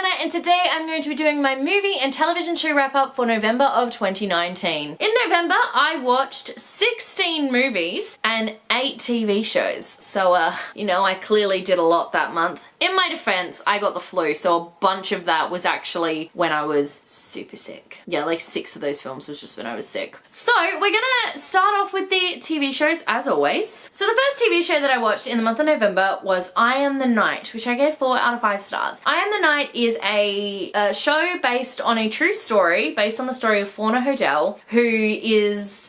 Jenna, and today I'm going to be doing my movie and television show wrap up for November of 2019. In November, I watched 16 movies and 8 TV shows. So, you know, I clearly did a lot that month. In my defense, I got the flu, so a bunch of that was actually when I was super sick. Yeah, like 6 of those films was just when I was sick. So we're gonna start off with the TV shows as always. So the first TV show that I watched in the month of November was I Am the Night, which I gave 4 out of 5 stars. I Am the Night is a show based on a true story, based on the story of Fauna Hodel,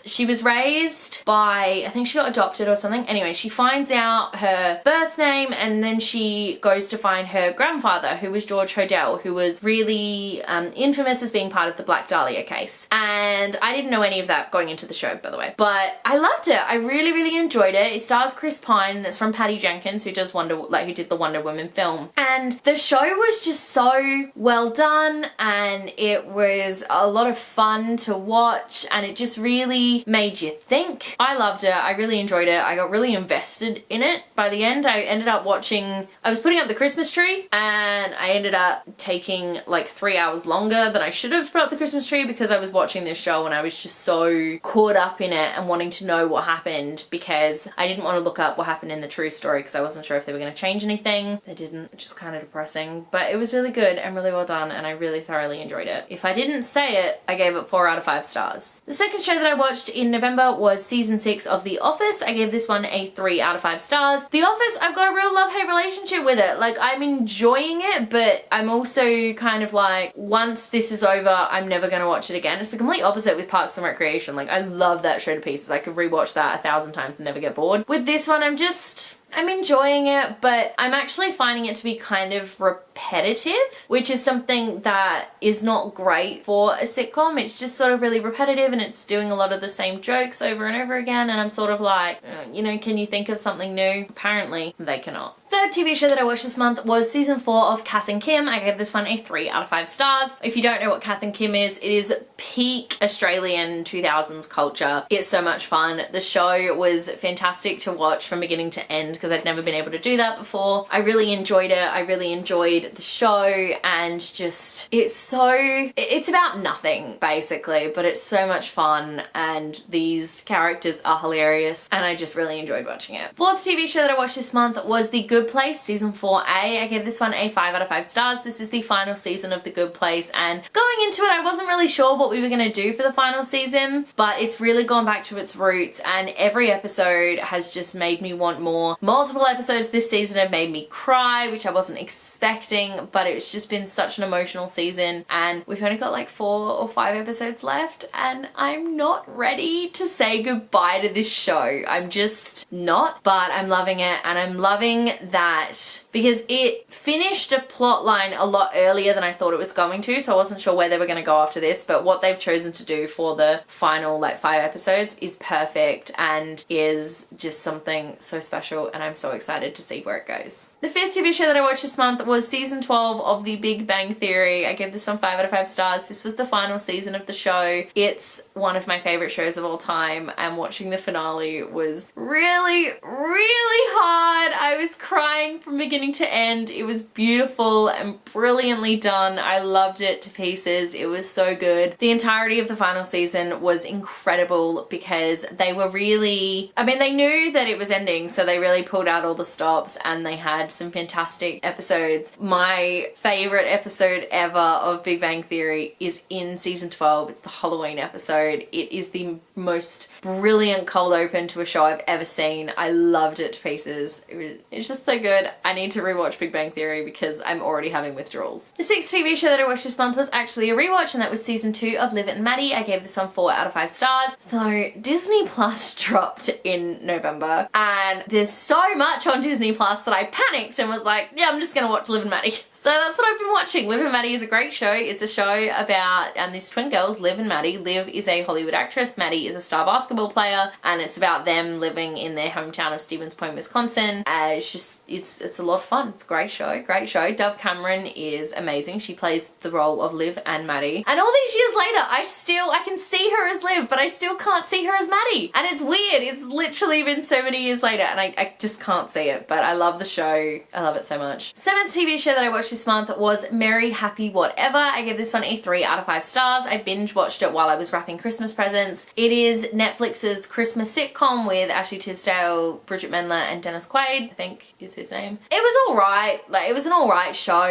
she was raised by, I think she got adopted or something. Anyway, she finds out her birth name and then she goes to find her grandfather, who was George Hodel, who was really infamous as being part of the Black Dahlia case. And I didn't know any of that going into the show, by the way. But I loved it. I really, really enjoyed it. It stars Chris Pine and it's from Patty Jenkins, who does who did the Wonder Woman film. And the show was just so well done and it was a lot of fun to watch and it just really made you think. I loved it. I really enjoyed it. I got really invested in it by the end. I ended up watching, I was putting up the Christmas tree and I ended up taking like 3 hours longer than I should have put up the Christmas tree because I was watching this show and I was just so caught up in it and wanting to know what happened because I didn't want to look up what happened in the true story because I wasn't sure if they were going to change anything. They didn't, which is kind of depressing, but it was really good and really well done and I really thoroughly enjoyed it. If I didn't say it, I gave it 4 out of 5 stars. The second show that I watched in November was season 6 of The Office. I gave this one a 3 out of 5 stars. The Office, I've got a real love-hate relationship with it. Like, I'm enjoying it, but I'm also kind of like, once this is over, I'm never gonna watch it again. It's the complete opposite with Parks and Recreation. Like, I love that show to pieces. I could rewatch that 1,000 times and never get bored. With this one, I'm enjoying it, but I'm actually finding it to be kind of repetitive, which is something that is not great for a sitcom. It's just sort of really repetitive and it's doing a lot of the same jokes over and over again and I'm sort of like, you know, can you think of something new? Apparently, they cannot. Third TV show that I watched this month was season 4 of Kath and Kim. I gave this one a 3 out of 5 stars. If you don't know what Kath and Kim is, it is peak Australian 2000s culture. It's so much fun. The show was fantastic to watch from beginning to end because I'd never been able to do that before. I really enjoyed it. I really enjoyed the show and just, it's about nothing basically, but it's so much fun and these characters are hilarious and I just really enjoyed watching it. Fourth TV show that I watched this month was The Good Place season 4A. I gave this one a 5 out of 5 stars. This is the final season of The Good Place and going into it I wasn't really sure what we were going to do for the final season, but it's really gone back to its roots and every episode has just made me want more. Multiple episodes this season have made me cry, which I wasn't expecting, but it's just been such an emotional season and we've only got like 4 or 5 episodes left and I'm not ready to say goodbye to this show. I'm just not, but I'm loving it and I'm loving that because it finished a plot line a lot earlier than I thought it was going to, so I wasn't sure where they were going to go after this, but what they've chosen to do for the final like 5 episodes is perfect and is just something so special and I'm so excited to see where it goes. The fifth TV show that I watched this month was season 12 of The Big Bang Theory. I gave this one 5 out of 5 stars. This was the final season of the show. It's one of my favorite shows of all time and watching the finale was really, really hard. I was crying from beginning to end. It was beautiful and brilliantly done. I loved it to pieces. It was so good. The entirety of the final season was incredible because they were really, I mean, they knew that it was ending, so they really pulled out all the stops and they had some fantastic episodes. My favorite episode ever of Big Bang Theory is in season 12. It's the Halloween episode. It is the most brilliant cold open to a show I've ever seen. I loved it to pieces. It's just so good. I need to rewatch Big Bang Theory because I'm already having withdrawals. The sixth TV show that I watched this month was actually a rewatch and that was season 2 of Liv and Maddie. I gave this one 4 out of 5 stars. So Disney Plus dropped in November and there's so much on Disney Plus that I panicked and was like, yeah, I'm just gonna watch Liv and Maddie. So that's what I've been watching. Liv and Maddie is a great show. It's a show about these twin girls, Liv and Maddie. Liv is a Hollywood actress, Maddie is a star basketball player, and it's about them living in their hometown of Stevens Point, Wisconsin. It's just it's a lot of fun. It's a great show, great show. Dove Cameron is amazing. She plays the role of Liv and Maddie. And all these years later, I can see her as Liv, but I still can't see her as Maddie. And it's weird. It's literally been so many years later and I just can't see it, but I love the show. I love it so much. Seventh TV show that I watched this month was Merry Happy Whatever. I gave this one a 3 out of 5 stars. I binge watched it while I was wrapping Christmas presents. It is Netflix's Christmas sitcom with Ashley Tisdale, Bridget Mendler and Dennis Quaid, I think is his name. It was alright. Like, it was an alright show.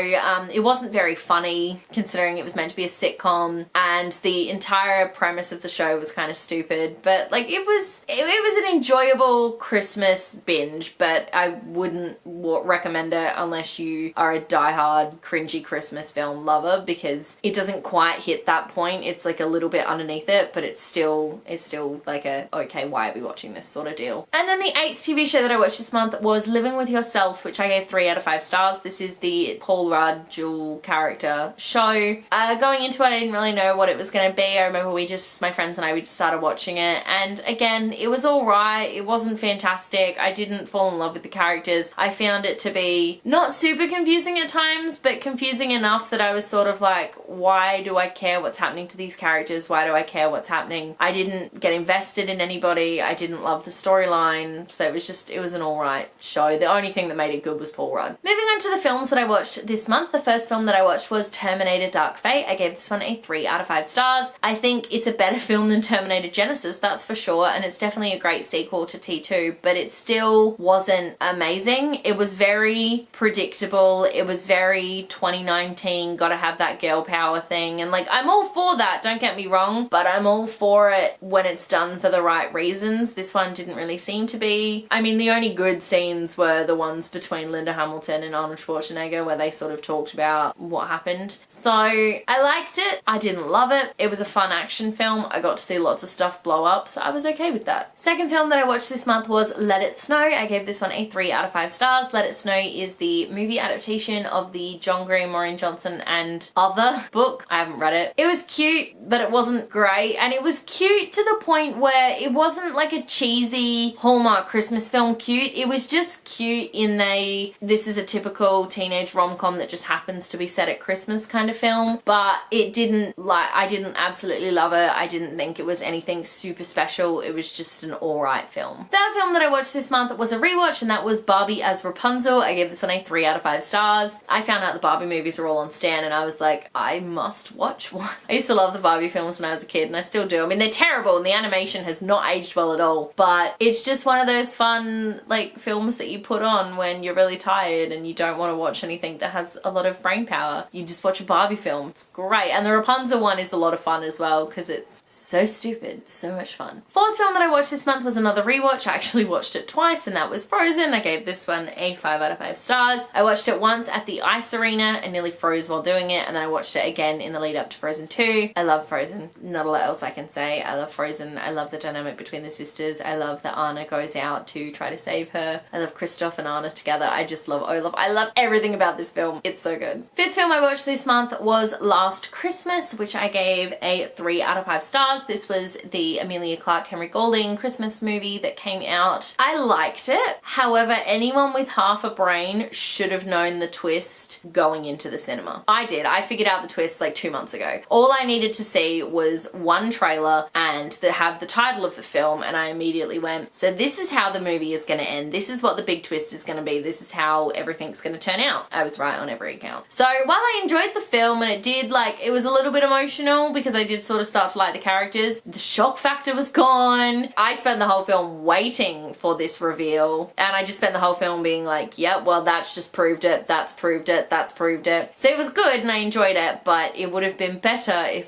It wasn't very funny considering it was meant to be a sitcom, and the entire premise of the show was kind of stupid, but like it was an enjoyable Christmas binge, but I wouldn't recommend it unless you are a diehard cringy Christmas film lover, because it doesn't quite hit that point. It's like a little bit underneath it, but it's still like a okay, why are we watching this sort of deal. And then the 8th TV show that I watched this month was Living With Yourself, which I gave 3 out of 5 stars. This is the Paul Rudd dual character show. Going into it, I didn't really know what it was going to be. I remember my friends and I, we just started watching it, and again, it was alright. It wasn't fantastic. I didn't fall in love with the characters. I found it to be not super confusing at times, but confusing enough that I was sort of like, why do I care what's happening to these characters? Why do I care what's happening? I didn't get invested in anybody. I didn't love the storyline, so it was an alright show. The only thing that made it good was Paul Rudd. Moving on to the films that I watched this month, the first film that I watched was Terminator Dark Fate. I gave this one a 3 out of 5 stars. I think it's a better film than Terminator Genesis, that's for sure, and it's definitely a great sequel to T2, but it still wasn't amazing. It was very predictable. It was very 2019, gotta have that girl power thing, and like, I'm all for that, don't get me wrong, but I'm all for it when it's done for the right reasons. This one didn't really seem to be. I mean, the only good scenes were the ones between Linda Hamilton and Arnold Schwarzenegger where they sort of talked about what happened. So I liked it. I didn't love it. It was a fun action film. I got to see lots of stuff blow up, so I was okay with that. Second film that I watched this month was Let It Snow. I gave this one a 3 out of 5 stars. Let It Snow is the movie adaptation of the John Green, Maureen Johnson and Other book. I haven't read it. It was cute, but it wasn't great, and it was cute to the point where it wasn't like a cheesy Hallmark Christmas film cute. It was just cute in this is a typical teenage rom-com that just happens to be set at Christmas kind of film, but it didn't, like, I didn't absolutely love it. I didn't think it was anything super special. It was just an alright film. Third film that I watched this month was a rewatch, and that was Barbie as Rapunzel. I gave this one a 3 out of 5 stars. I found out the Barbie movies are all on Stan, and I was like, I must watch one. I used to love the Barbie films when I was a kid, and I still do. I mean, they're terrible, and the animation has not aged well at all, but it's just one of those fun, like, films that you put on when you're really tired and you don't want to watch anything that has a lot of brain power. You just watch a Barbie film. It's great. And the Rapunzel one is a lot of fun as well because it's so stupid. So much fun. Fourth film that I watched this month was another rewatch. I actually watched it twice, and that was Frozen. I gave this one a 5 out of 5 stars. I watched it once at the Ice Arena and nearly froze while doing it, and then I watched it again in the lead up to Frozen 2. I love Frozen. Not a lot else I can say. I love Frozen. I love the dynamic between the sisters. I love that Anna goes out to try to save her. I love Kristoff and Anna together. I just love Olaf. I love everything about this film. It's so good. Fifth film I watched this month was Last Christmas, which I gave a 3 out of 5 stars. This was the Emilia Clarke, Henry Golding Christmas movie that came out. I liked it. However, anyone with half a brain should have known the twist going into the cinema. I did. I figured out the twist like 2 months ago. All I needed to see was one trailer and have the title of the film, and I immediately went, so this is how the movie is going to end. This is what the big twist is going to be. This is how everything's going to turn out. I was right on every account. So while I enjoyed the film, and it was a little bit emotional because I did sort of start to like the characters, the shock factor was gone. I spent the whole film waiting for this reveal, and I just spent the whole film being like, yeah, well, that's just proved it. That's proved it. That's proved it. So it was good and I enjoyed it, but it would have been better if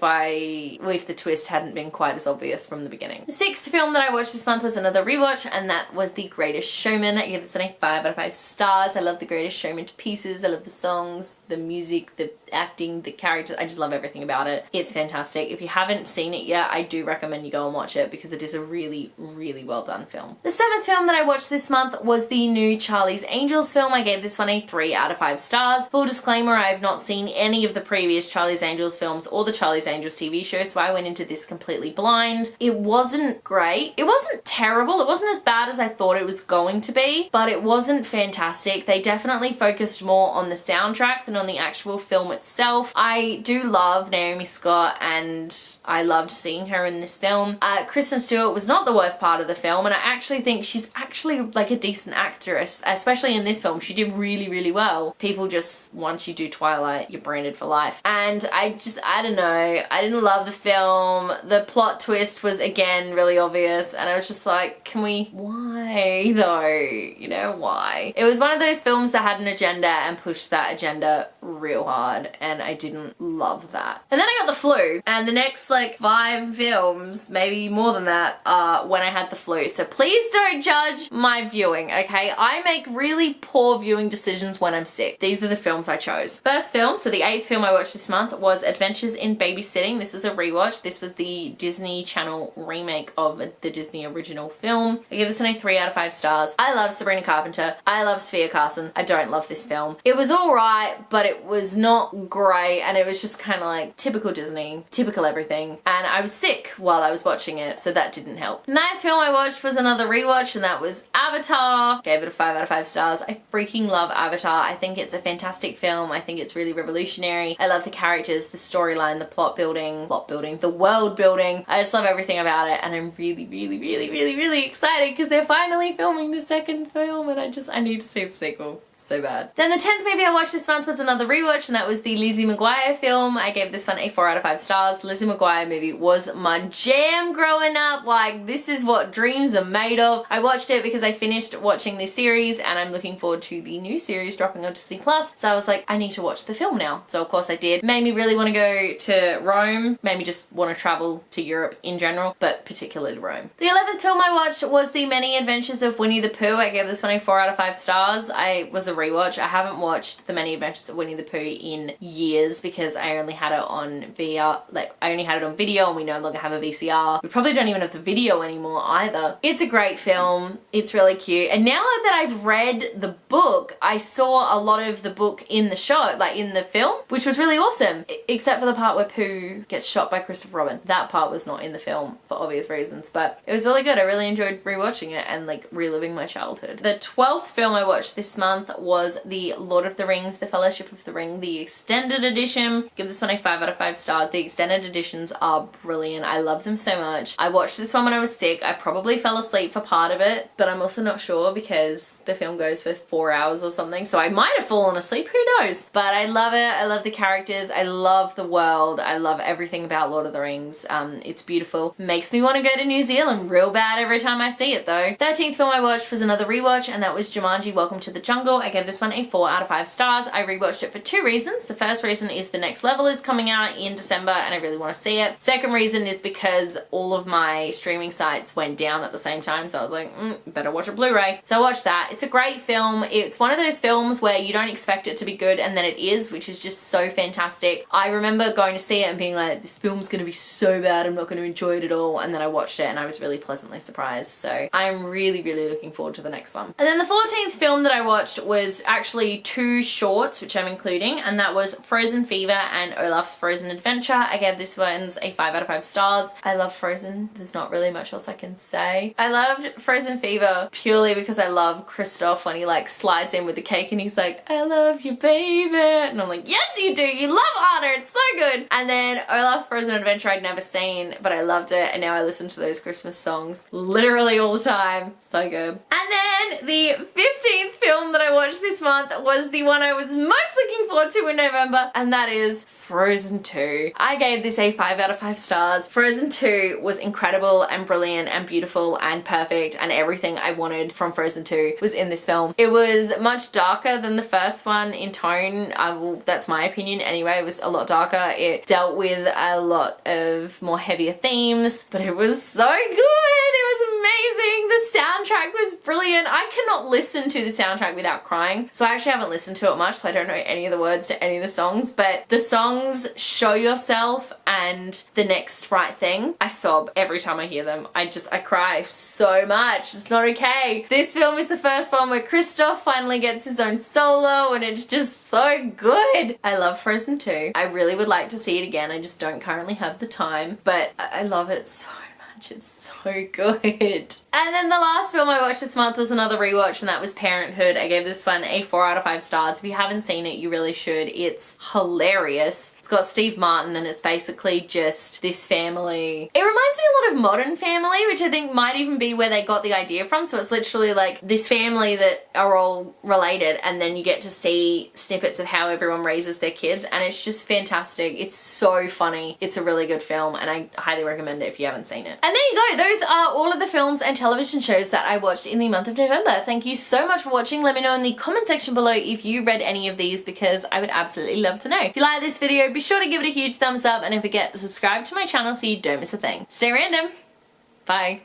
the twist hadn't been quite as obvious from the beginning. The sixth film that I watched this month was another rewatch, and that was The Greatest Showman. I gave this one a 5 out of 5 stars. I love The Greatest Showman to pieces. I love the songs, the music, the acting, the characters. I just love everything about it. It's fantastic. If you haven't seen it yet, I do recommend you go and watch it because it is a really, really well done film. The seventh film that I watched this month was the new Charlie's Angels film. I gave this one a 3 out of 5 stars. Full disclaimer, I have not seen any of the previous Charlie's Angels films or the Charlie's Angels TV show, so I went into this completely blind. It wasn't great. It wasn't terrible. It wasn't as bad as I thought it was going to be, but it wasn't wasn't fantastic. They definitely focused more on the soundtrack than on the actual film itself. I do love Naomi Scott and I loved seeing her in this film. Kristen Stewart was not the worst part of the film, and I actually think she's actually like a decent actress, especially in this film. She did really, really well. People just, once you do Twilight, you're branded for life. And I don't know, I didn't love the film. The plot twist was again really obvious, and I was just like, why though? You know, why? It was one of those films that had an agenda and pushed that agenda real hard, and I didn't love that. And then I got the flu, and the next like 5 films, maybe more than that, are when I had the flu. So please don't judge my viewing, okay? I make really poor viewing decisions when I'm sick. These are the films I chose. First film, so the 8th film I watched this month, was Adventures in Babysitting. This was a rewatch. This was the Disney Channel remake of the Disney original film. I give this one a 3 out of 5 stars. I love Sabrina Carpenter. I love Sophia Carson. I don't love this film. It was alright, but it was not great, and it was just kind of like typical Disney, typical everything. And I was sick while I was watching it, so that didn't help. The 9th film I watched was another rewatch, and that was Avatar. Gave it a 5 out of 5 stars. I freaking love Avatar. I think it's a fantastic film. I think it's really revolutionary. I love the characters, the storyline, the plot building, the world building. I just love everything about it, and I'm really, really, really, really, really excited because they're finally filming the second film, and I need to see the sequel so bad. Then the 10th movie I watched this month was another rewatch, and that was the Lizzie McGuire film. I gave this one a 4 out of 5 stars. Lizzie McGuire movie was my jam growing up. Like, this is what dreams are made of. I watched it because I finished watching this series, and I'm looking forward to the new series dropping on Disney Plus. So I was like, I need to watch the film now. So of course I did. Made me really want to go to Rome. Made me just want to travel to Europe in general, but particularly Rome. The 11th film I watched was The Many Adventures of Winnie the Pooh. I gave this one a 4 out of 5 stars. I was a rewatch. I haven't watched The Many Adventures of Winnie the Pooh in years because I only had it on VR, like I only had it on video, and we no longer have a VCR. We probably don't even have the video anymore either. It's a great film. It's really cute. And now that I've read the book, I saw a lot of the book in the show, like in the film, which was really awesome. Except for the part where Pooh gets shot by Christopher Robin. That part was not in the film for obvious reasons, but it was really good. I really enjoyed rewatching it and like reliving my childhood. The 12th film I watched this month was the Lord of the Rings, The Fellowship of the Ring, the extended edition. Give this one a 5 out of 5 stars. The extended editions are brilliant. I love them so much. I watched this one when I was sick. I probably fell asleep for part of it, but I'm also not sure because the film goes for 4 hours or something, so I might have fallen asleep, who knows? But I love it. I love the characters. I love the world. I love everything about Lord of the Rings. It's beautiful. Makes me want to go to New Zealand real bad every time I see it though. 13th film I watched was another rewatch, and that was Jumanji: Welcome to the Jungle. I gave this one a 4 out of 5 stars. I rewatched it for 2 reasons. The first reason is the next level is coming out in December and I really want to see it. Second reason is because all of my streaming sites went down at the same time, so I was like, better watch a Blu-ray. So I watched that. It's a great film. It's one of those films where you don't expect it to be good and then it is, which is just so fantastic. I remember going to see it and being like, this film's gonna be so bad, I'm not going to enjoy it at all, and then I watched it and I was really pleasantly surprised. So I'm really, really looking forward to the next one. And then the 14th film that I watched was actually 2 shorts, which I'm including, and that was Frozen Fever and Olaf's Frozen Adventure. I gave this one's a 5 out of 5 stars. I love Frozen. There's not really much else I can say. I loved Frozen Fever purely because I love Kristoff when he like slides in with the cake and he's like, I love you, baby. And I'm like, yes you do, you love Anna, it's so good. And then Olaf's Frozen Adventure I'd never seen, but I loved it, and now I listen to those Christmas songs literally all the time. So good. And then the 15th film that I watched this month was the one I was most looking forward to in November, and that is Frozen 2. I gave this a 5 out of 5 stars. Frozen 2 was incredible and brilliant and beautiful and perfect, and everything I wanted from Frozen 2 was in this film. It was much darker than the first one in tone. That's my opinion anyway. It was a lot darker. It dealt with a lot of more heavier themes, but it was so good. It was amazing. The soundtrack was brilliant. I cannot listen to the soundtrack without crying, so I actually haven't listened to it much, so I don't know any of the words to any of the songs, but the songs Show Yourself and The Next Right Thing, I sob every time I hear them. I cry so much. It's not okay. This film is the first one where Kristoff finally gets his own solo, and it's just so good. I love Frozen 2. I really would like to see it again. I just don't currently have the time, but I love it so much. much. It's so good. And then the last film I watched this month was another rewatch, and that was Parenthood. I gave this one a 4 out of 5 stars. If you haven't seen it, you really should. It's hilarious. It's got Steve Martin, and it's basically just this family. It reminds me a lot of Modern Family, which I think might even be where they got the idea from. So it's literally like this family that are all related, and then you get to see snippets of how everyone raises their kids, and it's just fantastic. It's so funny. It's a really good film, and I highly recommend it if you haven't seen it. And there you go. Those are all of the films and television shows that I watched in the month of November. Thank you so much for watching. Let me know in the comment section below if you read any of these, because I would absolutely love to know. If you like this video, be sure to give it a huge thumbs up, and don't forget to subscribe to my channel so you don't miss a thing. Stay random. Bye.